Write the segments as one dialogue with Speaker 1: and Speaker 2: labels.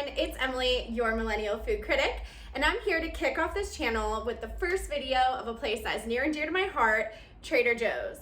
Speaker 1: everyone, it's Emily, your millennial food critic, and I'm here to kick off this channel with the first video of a place that is near and dear to my heart, Trader Joe's.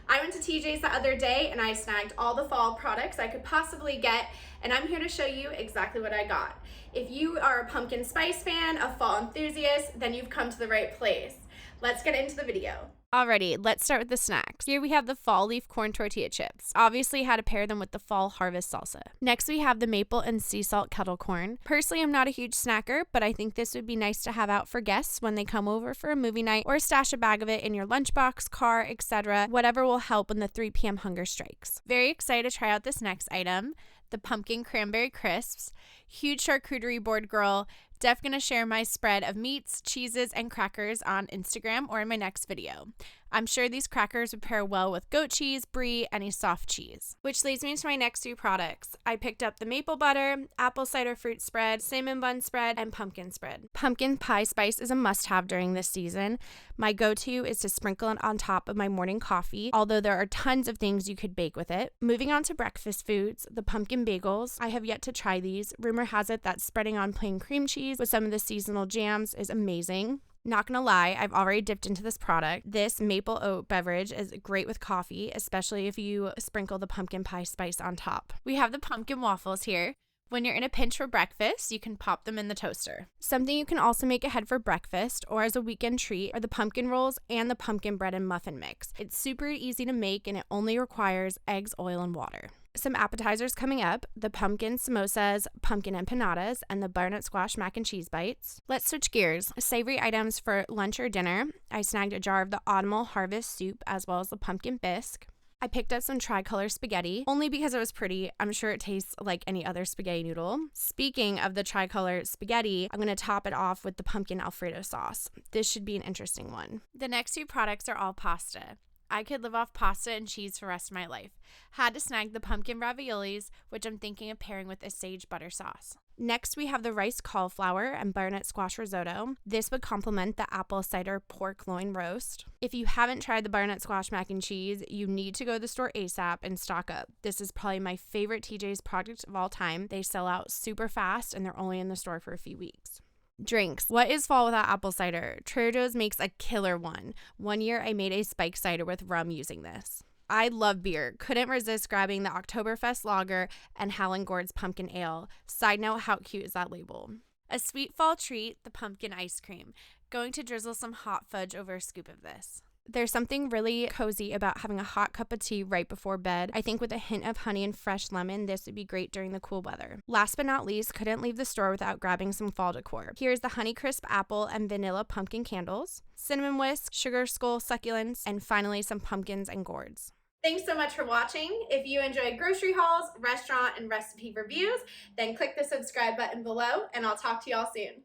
Speaker 1: I went to TJ's the other day and I snagged all the fall products I could possibly get, and I'm here to show you exactly what I got. If you are a pumpkin spice fan, a fall enthusiast, then you've come to the right place. Let's get into the video.
Speaker 2: Alrighty, let's start with the snacks. Here we have the fall leaf corn tortilla chips. Obviously had to pair them with the fall harvest salsa. Next we have the maple and sea salt kettle corn. Personally, I'm not a huge snacker, but I think this would be nice to have out for guests when they come over for a movie night, or stash a bag of it in your lunchbox, car, etc. Whatever will help when the 3 p.m. hunger strikes. Very excited to try out this next item, the pumpkin cranberry crisps. Huge charcuterie board girl. Def gonna share my spread of meats, cheeses, and crackers on Instagram or in my next video. I'm sure these crackers would pair well with goat cheese, brie, any soft cheese. Which leads me to my next 2 products. I picked up the maple butter, apple cider fruit spread, cinnamon bun spread, and pumpkin spread. Pumpkin pie spice is a must-have during this season. My go-to is to sprinkle it on top of my morning coffee, although there are tons of things you could bake with it. Moving on to breakfast foods, the pumpkin bagels. I have yet to try these. Rumor has it that spreading on plain cream cheese with some of the seasonal jams is amazing. Not gonna lie, I've already dipped into this product. This maple oat beverage is great with coffee, especially if you sprinkle the pumpkin pie spice on top. We have the pumpkin waffles here. When you're in a pinch for breakfast, you can pop them in the toaster. Something you can also make ahead for breakfast or as a weekend treat are the pumpkin rolls and the pumpkin bread and muffin mix. It's super easy to make and it only requires eggs, oil, and water. Some appetizers coming up, the pumpkin samosas, pumpkin empanadas, and the butternut squash mac and cheese bites. Let's switch gears. Savory items for lunch or dinner. I snagged a jar of the Autumnal Harvest soup as well as the pumpkin bisque. I picked up some tricolor spaghetti, only because it was pretty. I'm sure it tastes like any other spaghetti noodle. Speaking of the tricolor spaghetti, I'm going to top it off with the pumpkin Alfredo sauce. This should be an interesting one. The next 2 products are all pasta. I could live off pasta and cheese for the rest of my life. Had to snag the pumpkin raviolis, which I'm thinking of pairing with a sage butter sauce. Next, we have the rice cauliflower and butternut squash risotto. This would complement the apple cider pork loin roast. If you haven't tried the butternut squash mac and cheese, you need to go to the store ASAP and stock up. This is probably my favorite TJ's product of all time. They sell out super fast and they're only in the store for a few weeks. Drinks. What is fall without apple cider? Trader Joe's makes a killer one. One year I made a spiked cider with rum using this. I love beer. Couldn't resist grabbing the Oktoberfest lager and Howlin' Gourd's pumpkin ale. Side note, how cute is that label? A sweet fall treat, the pumpkin ice cream. Going to drizzle some hot fudge over a scoop of this. There's something really cozy about having a hot cup of tea right before bed. I think with a hint of honey and fresh lemon, this would be great during the cool weather. Last but not least, couldn't leave the store without grabbing some fall decor. Here's the Honeycrisp apple and vanilla pumpkin candles, cinnamon whisk, sugar skull succulents, and finally some pumpkins and gourds.
Speaker 1: Thanks so much for watching. If you enjoy grocery hauls, restaurant, and recipe reviews, then click the subscribe button below, and I'll talk to y'all soon.